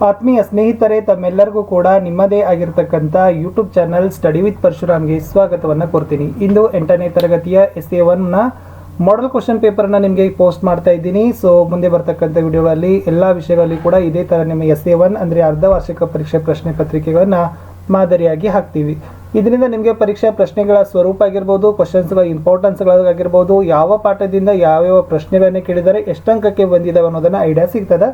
ಆತ್ಮೀಯ ಸ್ನೇಹಿತರೆ, ತಮ್ಮೆಲ್ಲರಿಗೂ ಕೂಡ ನಿಮ್ಮದೇ ಆಗಿರತಕ್ಕಂಥ ಯೂಟ್ಯೂಬ್ ಚಾನಲ್ ಸ್ಟಡಿ ವಿತ್ ಪರಶುರಾಮ್ಗೆ ಸ್ವಾಗತವನ್ನು ಕೋರ್ತೀನಿ. ಇಂದು 8ನೇ ತರಗತಿಯ SA1ನ ಮಾಡೆಲ್ ಕ್ವಶನ್ ಪೇಪರ್ನ ನಿಮಗೆ ಪೋಸ್ಟ್ ಮಾಡ್ತಾ ಇದ್ದೀನಿ. ಸೊ ಮುಂದೆ ಬರ್ತಕ್ಕಂಥ ವಿಡಿಯೋಗಳಲ್ಲಿ ಎಲ್ಲ ವಿಷಯಗಳಲ್ಲಿ ಕೂಡ ಇದೇ ಥರ ನಿಮ್ಮ SA1 ಅಂದರೆ ಅರ್ಧ ವಾರ್ಷಿಕ ಪರೀಕ್ಷೆ ಪ್ರಶ್ನೆ ಪತ್ರಿಕೆಗಳನ್ನು ಮಾದರಿಯಾಗಿ ಹಾಕ್ತೀವಿ. ಇದರಿಂದ ನಿಮಗೆ ಪರೀಕ್ಷಾ ಪ್ರಶ್ನೆಗಳ ಸ್ವರೂಪ ಆಗಿರ್ಬೋದು, ಕ್ವಶನ್ಸ್ಗಳ ಇಂಪಾರ್ಟೆನ್ಸ್ಗಳಾಗಿರ್ಬೋದು, ಯಾವ ಪಾಠದಿಂದ ಯಾವ್ಯಾವ ಪ್ರಶ್ನೆಗಳನ್ನೇ ಕೇಳಿದರೆ ಎಷ್ಟು ಅಂಕಕ್ಕೆ ಬಂದಿದ್ದಾವೆ ಅನ್ನೋದನ್ನು ಐಡಿಯಾ ಸಿಗ್ತದೆ.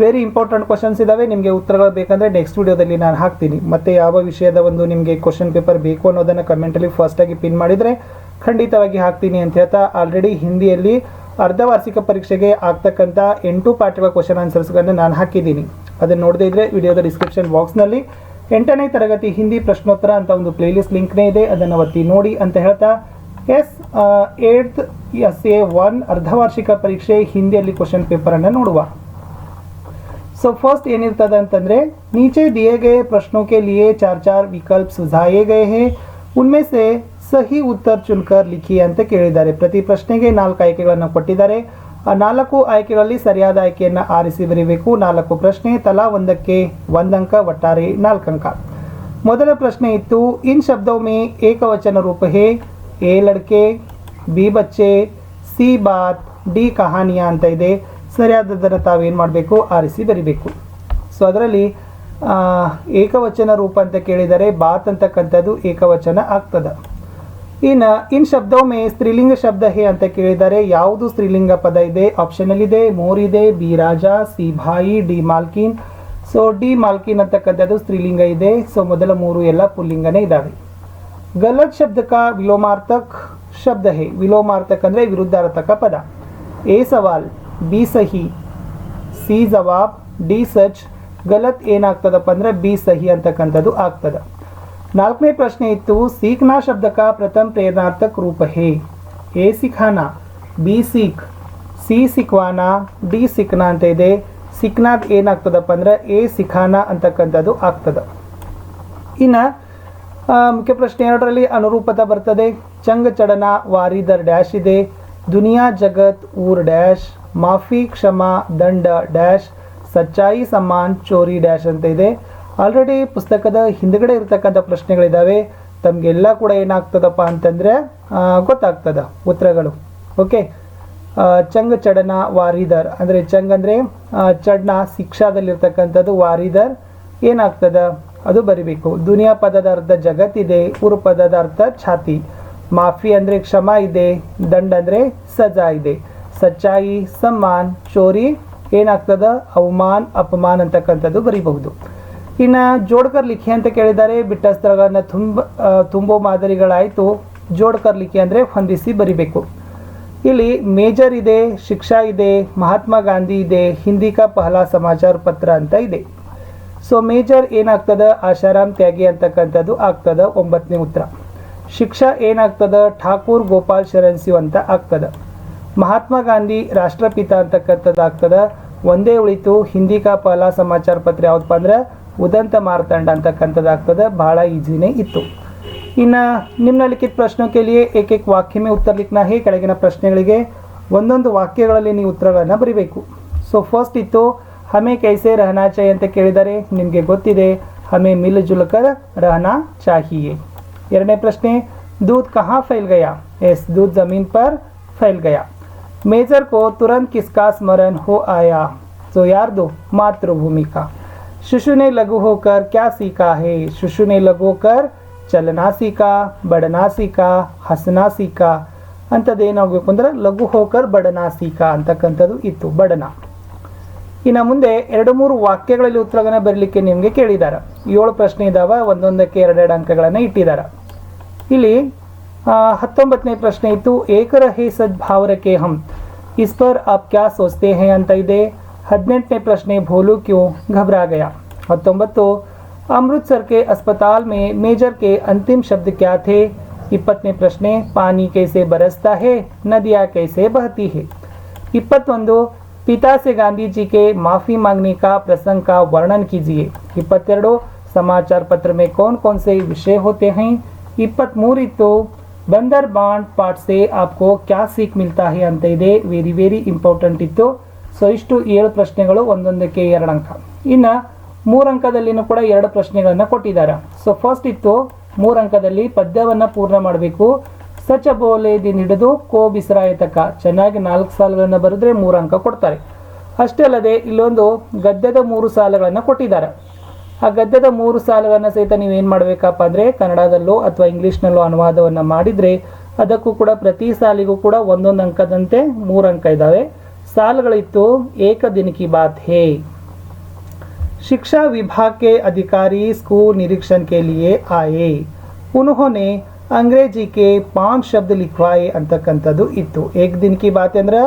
ವೆರಿ ಇಂಪಾರ್ಟೆಂಟ್ ಕ್ವಶನ್ಸ್ ಇದ್ದಾವೆ. ನಿಮಗೆ ಉತ್ತರಗಳು ಬೇಕಂದರೆ ನೆಕ್ಸ್ಟ್ ವಿಡಿಯೋದಲ್ಲಿ ನಾನು ಹಾಕ್ತೀನಿ. ಮತ್ತು ಯಾವ ವಿಷಯದ ನಿಮಗೆ ಕ್ವಶನ್ ಪೇಪರ್ ಬೇಕು ಅನ್ನೋದನ್ನು ಕಮೆಂಟಲ್ಲಿ ಫಸ್ಟಾಗಿ ಪಿನ್ ಮಾಡಿದರೆ ಖಂಡಿತವಾಗಿ ಹಾಕ್ತೀನಿ ಅಂತ ಹೇಳ್ತಾ, ಆಲ್ರೆಡಿ ಹಿಂದಿಯಲ್ಲಿ ಅರ್ಧ ವಾರ್ಷಿಕ ಪರೀಕ್ಷೆಗೆ ಆಗ್ತಕ್ಕಂಥ 8 ಪಾಠಗಳ ಕ್ವಶನ್ ಆನ್ಸರ್ಸ್ಗಳನ್ನು ನಾನು ಹಾಕಿದ್ದೀನಿ. ಅದನ್ನು ನೋಡದೇ ಇದ್ದರೆ ವಿಡಿಯೋದ ಡಿಸ್ಕ್ರಿಪ್ಷನ್ ಬಾಕ್ಸ್ನಲ್ಲಿ 8ನೇ ತರಗತಿ ಹಿಂದಿ ಪ್ರಶ್ನೋತ್ತರ ಅಂತ ಒಂದು ಪ್ಲೇಲಿಸ್ಟ್ ಲಿಂಕ್ನೇ ಇದೆ, ಅದನ್ನು ಒತ್ತಿ ನೋಡಿ ಅಂತ ಹೇಳ್ತಾ 8th SA1 ಅರ್ಧ ವಾರ್ಷಿಕ ಪರೀಕ್ಷೆ ಹಿಂದಿಯಲ್ಲಿ ಕ್ವಶನ್ ಪೇಪರನ್ನು ನೋಡುವ. सो फर्स्ट ಏನಿರ್ತದೆ ಅಂತಂದ್ರೆ, नीचे दिए गए प्रश्नों के लिए 4 विकल्प सुझाए गए हैं, उनमें से सही उत्तर चुनकर लिखिए ಅಂತ ಕೇಳಿದ್ದಾರೆ. ಪ್ರತಿ ಪ್ರಶ್ನೆಗೆ 4 ಆಯ್ಕೆಗಳನ್ನು ಕೊಟ್ಟಿದ್ದಾರೆ. ಆ 4 ಆಯ್ಕೆಗಳಲ್ಲಿ ಸರಿಯಾದ ಆಯ್ಕೆಯನ್ನು ಆರಿಸಿ ಬರೆಯಬೇಕು. 4 ಪ್ರಶ್ನೆ, ತಲಾ ಒಂದಕ್ಕೆ 1 ಅಂಕ, ಒಟ್ಟಾರೆ 4 ಅಂಕ. ಮೊದಲ ಪ್ರಶ್ನೆ ಇತ್ತು, इन शब्दों में ಏಕವಚನ ರೂಪ है, ए लड़के, बी बच्चे, सी बात, डी कहानियां ಅಂತ ಇದೆ. ಸರಿಯಾದದನ್ನು ತಾವೇನು ಮಾಡಬೇಕು, ಆರಿಸಿ ಬರಿಬೇಕು. ಸೊ ಅದರಲ್ಲಿ ಏಕವಚನ ರೂಪ ಅಂತ ಕೇಳಿದರೆ ಬಾತ್ ಅಂತಕ್ಕಂಥದ್ದು ಏಕವಚನ ಆಗ್ತದೆ. ಇನ್ನು ಇನ್ ಶಬ್ದೋ ಮೇ ಸ್ತ್ರೀಲಿಂಗ ಶಬ್ದ ಹೇ ಅಂತ ಕೇಳಿದರೆ ಯಾವುದು ಸ್ತ್ರೀಲಿಂಗ ಪದ ಇದೆ? ಆಪ್ಷನಲ್ಲಿ ಇದೆ, ಮೋರ್ ಇದೆ, ಬಿ ರಾಜ, ಸಿ ಭಾಯಿ, ಡಿ ಮಾಲ್ಕಿನ್. ಸೊ ಡಿ ಮಾಲ್ಕಿನ್ ಅಂತಕ್ಕಂಥದ್ದು ಸ್ತ್ರೀಲಿಂಗ ಇದೆ. ಸೊ ಮೊದಲ 3 ಎಲ್ಲ ಪುಲ್ಲಿಂಗನೇ ಇದ್ದಾವೆ. ಗಲತ್ ಶಬ್ದ ಕಾ ವಿಲೋಮಾರ್ಥಕ್ ಶಬ್ದ ಹೇ. ವಿಲೋಮಾರ್ಥಕ್ ಅಂದರೆ ವಿರುದ್ಧಾರ್ಥಕ ಪದ. ಎ ಸವಾಲ್, ಬಿ ಸಹಿ, ಸಿ ಜವಾಬ್, ಡಿ ಸಚ್. ಗಲತ್ ಏನಾಗ್ತದಪ್ಪ ಅಂದರೆ ಬಿ ಸಹಿ ಅಂತಕ್ಕಂಥದ್ದು ಆಗ್ತದೆ. 4ನೇ ಪ್ರಶ್ನೆ ಇತ್ತು, ಸೀಖ್ನಾ ಶಬ್ದಕ ಪ್ರಥಮ ಪ್ರೇರಣಾರ್ಥಕ ರೂಪ ಹೇ. ಎ ಸಿಖಾನಾ, ಬಿ ಸೀಖ್, ಸಿ ಸಿಖ್ವಾನಾ, ಡಿ ಸಿಖ್ನಾ ಅಂತ ಇದೆ. ಸಿಖ್ನಾದ್ ಏನಾಗ್ತದಪ್ಪ ಅಂದರೆ ಎ ಸಿಖಾನಾ ಅಂತಕ್ಕಂಥದ್ದು ಆಗ್ತದೆ. ಇನ್ನು ಮುಖ್ಯ ಪ್ರಶ್ನೆ 2ರಲ್ಲಿ ಅನುರೂಪತ ಬರ್ತದೆ. ಚಂಗ ಚಡನ ವಾರಿದರ್ ಡ್ಯಾಶ್ ಇದೆ. ದುನಿಯಾ ಜಗತ್ ಊರ್ ಡ್ಯಾಶ್, ಮಾಫಿ ಕ್ಷಮಾ ದಂಡ ಡ್ಯಾಶ್, ಸಚ್ಚಾಯಿ ಸಮ್ಮಾನ್ ಚೋರಿ ಡ್ಯಾಶ್ ಅಂತ ಇದೆ. ಆಲ್ರೆಡಿ ಪುಸ್ತಕದ ಹಿಂದುಗಡೆ ಇರತಕ್ಕಂಥ ಪ್ರಶ್ನೆಗಳಿದ್ದಾವೆ. ತಮಗೆಲ್ಲ ಕೂಡ ಏನಾಗ್ತದಪ್ಪ ಅಂತಂದರೆ ಗೊತ್ತಾಗ್ತದೆ ಉತ್ತರಗಳು. ಓಕೆ, ಚಂಗ ಚಡನ ವಾರಿದರ್ ಅಂದರೆ ಚಂಗ್ ಅಂದರೆ ಚಡ್ನ ಶಿಕ್ಷಾದಲ್ಲಿರ್ತಕ್ಕಂಥದ್ದು, ವಾರಿದರ್ ಏನಾಗ್ತದೆ ಅದು ಬರಿಬೇಕು. ದುನಿಯಾ ಪದದ ಅರ್ಥ ಜಗತ್ತಿದೆ, ಉರ್ ಪದದ ಅರ್ಥ ಛಾತಿ, ಮಾಫಿ ಅಂದರೆ ಕ್ಷಮ ಇದೆ, ದಂಡ ಅಂದರೆ ಸಜಾ ಇದೆ, ಸಚ್ಚಾಯಿ ಸಮ್ಮಾನ್, ಚೋರಿ ಏನಾಗ್ತದ ಅವಮಾನ್ ಅಪಮಾನ್ ಅಂತಕ್ಕಂಥದ್ದು ಬರೀಬಹುದು. ಇನ್ನು ಜೋಡ್ಕರ್ ಲಿಖಿ ಅಂತ ಕೇಳಿದ್ದಾರೆ. ಬಿಟ್ಟ ಸ್ಥಳಗಳನ್ನು ತುಂಬೋ ಮಾದರಿಗಳಾಯಿತು. ಜೋಡ್ಕರ್ ಲಿಖಿ ಅಂದರೆ ಹೊಂದಿಸಿ ಬರಿಬೇಕು. ಇಲ್ಲಿ ಮೇಜರ್ ಇದೆ, ಶಿಕ್ಷಾ ಇದೆ, ಮಹಾತ್ಮ ಗಾಂಧಿ ಇದೆ, ಹಿಂದಿ ಕಾ ಪಹಲಾ ಸಮಾಚಾರ ಪತ್ರ ಅಂತ ಇದೆ. ಸೊ ಮೇಜರ್ ಏನಾಗ್ತದ, ಆಶಾರಾಮ್ ತ್ಯಾಗಿ ಅಂತಕ್ಕಂಥದ್ದು ಆಗ್ತದ 9ನೇ ಉತ್ತರ. ಶಿಕ್ಷಾ ಏನಾಗ್ತದ, ಠಾಕೂರ್ ಗೋಪಾಲ್ ಶರಣ್ಸಿವ್ ಅಂತ ಆಗ್ತದ. ಮಹಾತ್ಮ ಗಾಂಧಿ ರಾಷ್ಟ್ರಪಿತ ಅಂತಕ್ಕಂಥದ್ದು ಆಗ್ತದ. ಒಂದೇ ಉಳಿತು, ಹಿಂದಿ ಕಾ ಪಹಲಾ ಸಮಾಚಾರ ಪತ್ರ ಯಾವುದಪ್ಪ ಅಂದ್ರೆ ಉದಂತ ಮಾರ್ತಂಡ ಅಂತಕ್ಕಂಥದ್ದು ಆಗ್ತದೆ. ಬಹಳ ಈಜಿನೇ ಇತ್ತು. ಇನ್ನು ನಿಮ್ನಲಿಖಿತ ಪ್ರಶ್ನೆ ಕೇಳಿಯೇ ಏಕೇಕ್ ವಾಕ್ಯ ಮೇ ಉತ್ತರ ಲಿಖನಾ ಹೇ. ಕೆಳಗಿನ ಪ್ರಶ್ನೆಗಳಿಗೆ ಒಂದೊಂದು ವಾಕ್ಯಗಳಲ್ಲಿ ನೀವು ಉತ್ತರಗಳನ್ನು ಬರೀಬೇಕು. ಸೊ ಫಸ್ಟ್ ಇತ್ತು, ಹಮೇ ಕೈಸೆ ರಹನಾ ಚಾಹಿಯೆ ಅಂತ ಕೇಳಿದರೆ ನಿಮಗೆ ಗೊತ್ತಿದೆ, ಹಮೇ ಮಿಲ್ ಜುಲ್ ಕರ್ ರಹನಾ ಚಾಹಿಯೆ. 2ನೇ ಪ್ರಶ್ನೆ, दूध कहाँ फैल गया? एस दूध जमीन पर फैल गया. मेजर को तुरंत किसका स्मरण हो आया? तो यार दो मातृभूमि का. शिशु ने लघु होकर क्या सीखा है? शिशु ने लघु होकर चलना सीखा, बढ़ना सीखा, हंसना सीखा. ಅಂಥದ್ದೇನಾಗಬೇಕು ಅಂದರೆ ಲಘು ಹೋಕರ್ ಬಡನಾ ಸೀಕಾ ಅಂತಕ್ಕಂಥದ್ದು ಇತ್ತು, ಬಡನ. ಇನ್ನು ಮುಂದೆ 2-3 ವಾಕ್ಯಗಳಲ್ಲಿ ಉತ್ತರಗಳನ್ನು ಬರಲಿಕ್ಕೆ ನಿಮಗೆ ಕೇಳಿದ್ದಾರೆ. 7 ಪ್ರಶ್ನೆ ಇದ್ದಾವೆ, ಒಂದೊಂದಕ್ಕೆ 2 ಅಂಕಗಳನ್ನು ಇಟ್ಟಿದ್ದಾರೆ. ಇಲ್ಲಿ 19ನೇ ಪ್ರಶ್ನೆ ಇತ್ತು, ಏಕ ರಹೇ ಸದ್ಭಾವ ರಖೆ ಹಮ್, ಇಸ್ ಪರ್ ಆಪ್ ಕ್ಯಾ ಸೋಚ್ತೆ ಹೈ ಅಂತ ಇದೆ. 18ನೇ ಪ್ರಶ್ನೆ, ಭೋಲು ಕ್ಯೂ घबरा गया. 19 अमृतसर के अस्पताल में मेजर के अंतिम शब्द क्या थे? 20ನೇ ಪ್ರಶ್ನೆ, पानी कैसे बरसता है, नदियाँ कैसे बहती है. 21 पिता से गांधी जी के माफ़ी मांगने का प्रसंग का वर्णन कीजिए. 22 समाचार पत्र में कौन कौन से विषय होते हैं. 23 ಇತ್ತು, ಬಂದರ್ ಬಾಂಡ್ ಪಾಠ से आपको क्या सीख मिलता है ಅಂತ ಇದೆ. ವೆರಿ ಇಂಪಾರ್ಟೆಂಟ್ ಇತ್ತು. ಸೊ ಇಷ್ಟು 7 ಪ್ರಶ್ನೆಗಳು, ಒಂದೊಂದಕ್ಕೆ 2 ಅಂಕ. ಇನ್ನು 3 ಅಂಕದಲ್ಲಿನೂ ಕೂಡ 2 ಪ್ರಶ್ನೆಗಳನ್ನು ಕೊಟ್ಟಿದ್ದಾರೆ. ಸೊ ಫಸ್ಟ್ ಇತ್ತು 3 ಅಂಕದಲ್ಲಿ ಪದ್ಯವನ್ನು ಪೂರ್ಣ ಮಾಡಬೇಕು. ಸಚ ಬೋಲೆದಿಂದ ಹಿಡಿದು ಕೋ ಬಿಸರಾಯ ತಕ ಚೆನ್ನಾಗಿ 4 ಸಾಲುಗಳನ್ನು ಬರೆದ್ರೆ 3 ಅಂಕ ಕೊಡ್ತಾರೆ. ಅಷ್ಟೇ ಅಲ್ಲದೆ ಇಲ್ಲೊಂದು ಗದ್ಯದ 3 ಸಾಲುಗಳನ್ನು ಕೊಟ್ಟಿದ್ದಾರೆ. ಆ ಗದ್ಯದ 3 ಸಾಲುಗಳನ್ನು ಸಹಿತ ನೀವೇನು ಮಾಡಬೇಕಪ್ಪ ಅಂದರೆ ಕನ್ನಡದಲ್ಲೋ ಅಥವಾ ಇಂಗ್ಲೀಷ್ನಲ್ಲೋ ಅನುವಾದವನ್ನು ಮಾಡಿದರೆ ಅದಕ್ಕೂ ಕೂಡ ಪ್ರತಿ ಸಾಲಿಗೂ ಕೂಡ 1 ಅಂಕದಂತೆ 3 ಅಂಕ ಇದ್ದಾವೆ. ಸಾಲುಗಳಿತ್ತು. ಏಕ ದಿನ ಕಿ ಬಾತ್ ಹೇ. ಶಿಕ್ಷಾ ವಿಭಾಗ के अधिकारी स्कूल निरीक्षण के लिए आए. उन्होंने अंग्रेजी के 5 ಶಬ್ದ ಲಿಖವಾಯೆ ಅಂತಕ್ಕಂಥದ್ದು ಇತ್ತು. ಏಕ ದಿನ ಕಿ ಬಾತ್ ಅಂದ್ರೆ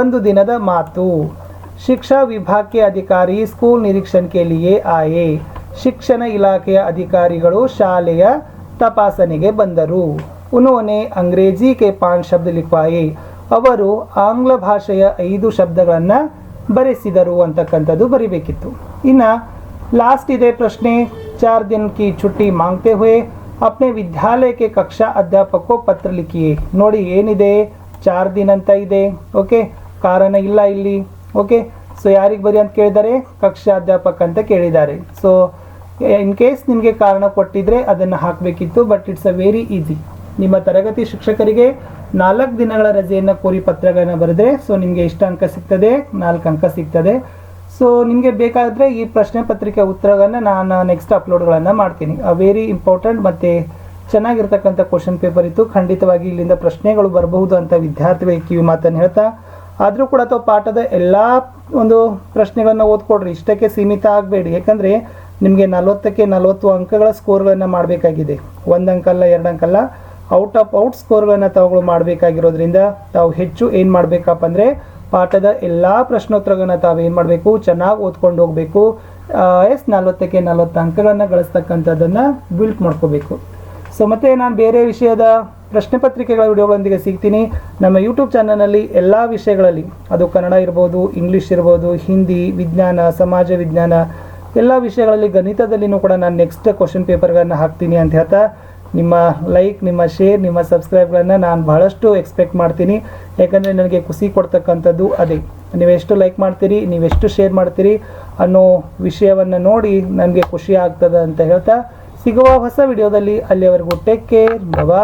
1 ದಿನದ ಮಾತು. ಶಿಕ್ಷಾ ವಿಭಾಗ के अधिकारी स्कूल निरीक्षण के लिए आए. ಶಿಕ್ಷಣ ಇಲಾಖೆಯ ಅಧಿಕಾರಿಗಳು ಶಾಲೆಯ ತಪಾಸಣೆಗೆ ಬಂದರು. उन्होंने अंग्रेजी के 5 ಶಬ್ದ ಲಿಖವಾಯೆ. ಅವರು ಆಂಗ್ಲ ಭಾಷೆಯ 5 ಶಬ್ದಗಳನ್ನು ಬರೆಸಿದರು ಅಂತಕ್ಕಂಥದ್ದು ಬರಿಬೇಕಿತ್ತು. ಇನ್ನು ಲಾಸ್ಟ್ ಇದೆ ಪ್ರಶ್ನೆ. 4 दिन की छुट्टी मांगते हुए अपने विद्यालय के कक्षा अध्यापक को पत्र लिखिए. ನೋಡಿ ಏನಿದೆ 4 ದಿನ ಅಂತ ಇದೆ. ಓಕೆ, ಕಾರಣ ಇಲ್ಲ ಇಲ್ಲಿ. ಓಕೆ, ಸೊ ಯಾರಿಗೆ ಬರಿ ಅಂತ ಕೇಳಿದ್ದಾರೆ? ಕಕ್ಷಾ ಅಧ್ಯಾಪಕ ಅಂತ ಕೇಳಿದ್ದಾರೆ. ಸೊ ಇನ್ ಕೇಸ್ ನಿಮಗೆ ಕಾರಣ ಕೊಟ್ಟಿದ್ರೆ ಅದನ್ನು ಹಾಕಬೇಕಿತ್ತು. But it's a very easy. ನಿಮ್ಮ ತರಗತಿ ಶಿಕ್ಷಕರಿಗೆ 4 ದಿನಗಳ ರಜೆಯನ್ನು ಕೋರಿ ಪತ್ರಗಳನ್ನು ಬರೆದ್ರೆ ಸೊ ನಿಮಗೆ ಎಷ್ಟು ಅಂಕ ಸಿಗ್ತದೆ? 4 ಅಂಕ ಸಿಗ್ತದೆ. ಸೊ ನಿಮಗೆ ಬೇಕಾದರೆ ಈ ಪ್ರಶ್ನೆ ಪತ್ರಿಕೆ ಉತ್ತರಗಳನ್ನು ನಾನು ನೆಕ್ಸ್ಟ್ ಅಪ್ಲೋಡ್ಗಳನ್ನು ಮಾಡ್ತೀನಿ. ವೆರಿ ಇಂಪಾರ್ಟೆಂಟ್ ಮತ್ತು ಚೆನ್ನಾಗಿರ್ತಕ್ಕಂಥ ಕ್ವಶನ್ ಪೇಪರ್ ಇತ್ತು. ಖಂಡಿತವಾಗಿ ಇಲ್ಲಿಂದ ಪ್ರಶ್ನೆಗಳು ಬರಬಹುದು ಅಂತ ವಿದ್ಯಾರ್ಥಿಗಳಿಗೆ ಕಿವಿ ಮಾತನ್ನು ಹೇಳ್ತಾ, ಆದರೂ ಕೂಡ ಅಥವಾ ಪಾಠದ ಎಲ್ಲ ಒಂದು ಪ್ರಶ್ನೆಗಳನ್ನು ಓದ್ಕೊಡ್ರಿ. ಇಷ್ಟಕ್ಕೆ ಸೀಮಿತ ಆಗಬೇಡಿ. ಯಾಕಂದರೆ ನಿಮಗೆ 40ಕ್ಕೆ 40 ಅಂಕಗಳ ಸ್ಕೋರ್ಗಳನ್ನು ಮಾಡಬೇಕಾಗಿದೆ. 1 ಅಂಕ ಅಲ್ಲ, 2 ಅಂಕ ಅಲ್ಲ, ಔಟ್ ಆಫ್ ಔಟ್ ಸ್ಕೋರ್ಗಳನ್ನು ತಾವುಗಳು ಮಾಡಬೇಕಾಗಿರೋದ್ರಿಂದ ತಾವು ಹೆಚ್ಚು ಏನು ಮಾಡಬೇಕಪ್ಪ ಅಂದರೆ ಪಾಠದ ಎಲ್ಲ ಪ್ರಶ್ನೋತ್ತರಗಳನ್ನು ತಾವು ಏನು ಮಾಡಬೇಕು? ಚೆನ್ನಾಗಿ ಓದ್ಕೊಂಡು ಹೋಗಬೇಕು. 40ಕ್ಕೆ 40 ಅಂಕಗಳನ್ನು ಗಳಿಸ್ತಕ್ಕಂಥದ್ದನ್ನು ಬಿಲ್ಟ್ ಮಾಡ್ಕೋಬೇಕು. ಸೊ ಮತ್ತು ನಾನು ಬೇರೆ ವಿಷಯದ ಪ್ರಶ್ನೆ ಪತ್ರಿಕೆಗಳ ವಿಡಿಯೋಗಳೊಂದಿಗೆ ಸಿಗ್ತೀನಿ. ನಮ್ಮ ಯೂಟ್ಯೂಬ್ ಚಾನಲ್ನಲ್ಲಿ ಎಲ್ಲ ವಿಷಯಗಳಲ್ಲಿ, ಅದು ಕನ್ನಡ ಇರ್ಬೋದು, ಇಂಗ್ಲೀಷ್ ಇರ್ಬೋದು, ಹಿಂದಿ, ವಿಜ್ಞಾನ, ಸಮಾಜ ವಿಜ್ಞಾನ, ಎಲ್ಲ ವಿಷಯಗಳಲ್ಲಿ ಗಣಿತದಲ್ಲಿನೂ ಕೂಡ ನಾನು ನೆಕ್ಸ್ಟ್ ಕ್ವಶನ್ ಪೇಪರ್ಗಳನ್ನು ಹಾಕ್ತೀನಿ ಅಂತ ಹೇಳ್ತಾ, ನಿಮ್ಮ ಲೈಕ್, ನಿಮ್ಮ ಶೇರ್, ನಿಮ್ಮ ಸಬ್ಸ್ಕ್ರೈಬ್ಗಳನ್ನು ನಾನು ಬಹಳಷ್ಟು ಎಕ್ಸ್ಪೆಕ್ಟ್ ಮಾಡ್ತೀನಿ. ಯಾಕಂದರೆ ನನಗೆ ಖುಷಿ ಕೊಡ್ತಕ್ಕಂಥದ್ದು ಅದೇ. ನೀವೆಷ್ಟು ಲೈಕ್ ಮಾಡ್ತೀರಿ, ನೀವೆಷ್ಟು ಶೇರ್ ಮಾಡ್ತೀರಿ ಅನ್ನೋ ವಿಷಯವನ್ನು ನೋಡಿ ನನಗೆ ಖುಷಿ ಆಗ್ತದೆ ಅಂತ ಹೇಳ್ತಾ, ಸಿಗುವ ಹೊಸ ವಿಡಿಯೋದಲ್ಲಿ. ಅಲ್ಲಿಯವರೆಗೂ ಟೇಕ್ ಕೇರ್. ಬಾಯ್.